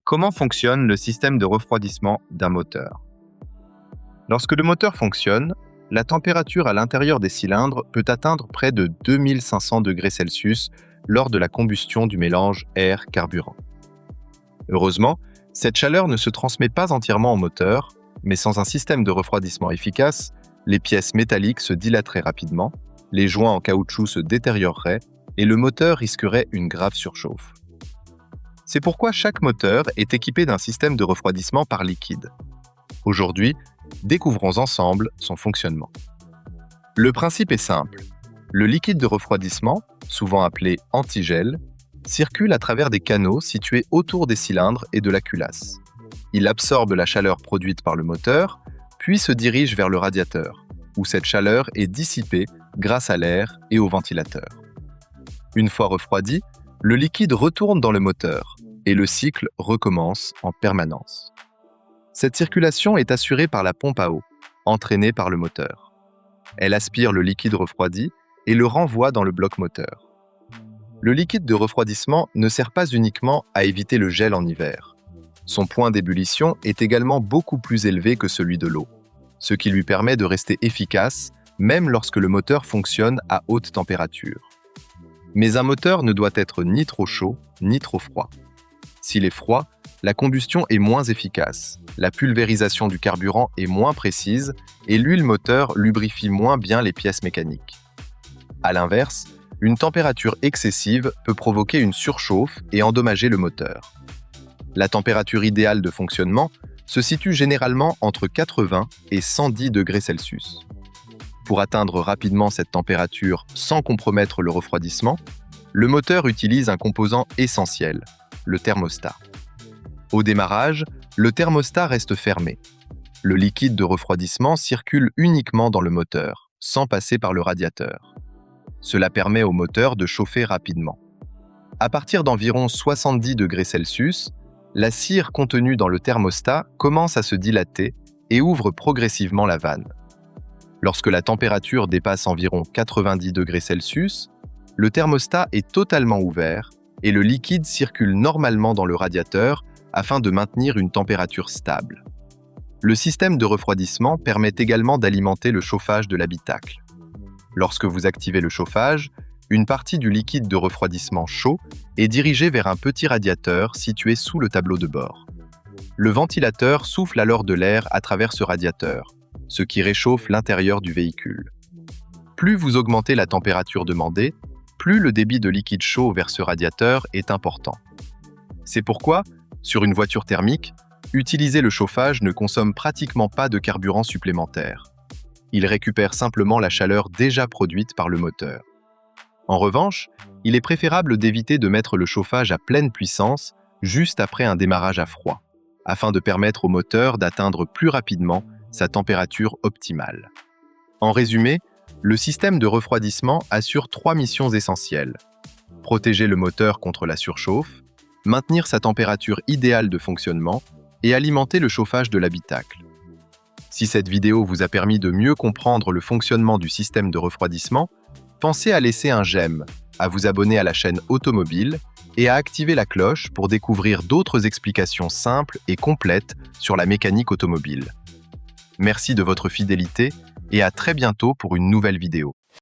Comment fonctionne le système de refroidissement d'un moteur? Lorsque le moteur fonctionne, la température à l'intérieur des cylindres peut atteindre près de 2500 degrés Celsius lors de la combustion du mélange air-carburant. Heureusement, cette chaleur ne se transmet pas entièrement au moteur, mais sans un système de refroidissement efficace, les pièces métalliques se dilateraient rapidement, les joints en caoutchouc se détérioreraient et le moteur risquerait une grave surchauffe. C'est pourquoi chaque moteur est équipé d'un système de refroidissement par liquide. Aujourd'hui, découvrons ensemble son fonctionnement. Le principe est simple. Le liquide de refroidissement, souvent appelé antigel, circule à travers des canaux situés autour des cylindres et de la culasse. Il absorbe la chaleur produite par le moteur, puis se dirige vers le radiateur, où cette chaleur est dissipée grâce à l'air et au ventilateur. Une fois refroidi, le liquide retourne dans le moteur et le cycle recommence en permanence. Cette circulation est assurée par la pompe à eau, entraînée par le moteur. Elle aspire le liquide refroidi et le renvoie dans le bloc moteur. Le liquide de refroidissement ne sert pas uniquement à éviter le gel en hiver. Son point d'ébullition est également beaucoup plus élevé que celui de l'eau, ce qui lui permet de rester efficace même lorsque le moteur fonctionne à haute température. Mais un moteur ne doit être ni trop chaud ni trop froid. S'il est froid, la combustion est moins efficace, la pulvérisation du carburant est moins précise et l'huile moteur lubrifie moins bien les pièces mécaniques. À l'inverse, une température excessive peut provoquer une surchauffe et endommager le moteur. La température idéale de fonctionnement se situe généralement entre 80 et 110 degrés Celsius. Pour atteindre rapidement cette température sans compromettre le refroidissement, le moteur utilise un composant essentiel, le thermostat. Au démarrage, le thermostat reste fermé. Le liquide de refroidissement circule uniquement dans le moteur, sans passer par le radiateur. Cela permet au moteur de chauffer rapidement. À partir d'environ 70 degrés Celsius, la cire contenue dans le thermostat commence à se dilater et ouvre progressivement la vanne. Lorsque la température dépasse environ 90 degrés Celsius, le thermostat est totalement ouvert et le liquide circule normalement dans le radiateur afin de maintenir une température stable. Le système de refroidissement permet également d'alimenter le chauffage de l'habitacle. Lorsque vous activez le chauffage, une partie du liquide de refroidissement chaud est dirigée vers un petit radiateur situé sous le tableau de bord. Le ventilateur souffle alors de l'air à travers ce radiateur, ce qui réchauffe l'intérieur du véhicule. Plus vous augmentez la température demandée, plus le débit de liquide chaud vers ce radiateur est important. C'est pourquoi, sur une voiture thermique, utiliser le chauffage ne consomme pratiquement pas de carburant supplémentaire. Il récupère simplement la chaleur déjà produite par le moteur. En revanche, il est préférable d'éviter de mettre le chauffage à pleine puissance juste après un démarrage à froid, afin de permettre au moteur d'atteindre plus rapidement sa température optimale. En résumé, le système de refroidissement assure 3 missions essentielles. Protéger le moteur contre la surchauffe, maintenir sa température idéale de fonctionnement et alimenter le chauffage de l'habitacle. Si cette vidéo vous a permis de mieux comprendre le fonctionnement du système de refroidissement, pensez à laisser un j'aime, à vous abonner à la chaîne Automobile et à activer la cloche pour découvrir d'autres explications simples et complètes sur la mécanique automobile. Merci de votre fidélité et à très bientôt pour une nouvelle vidéo.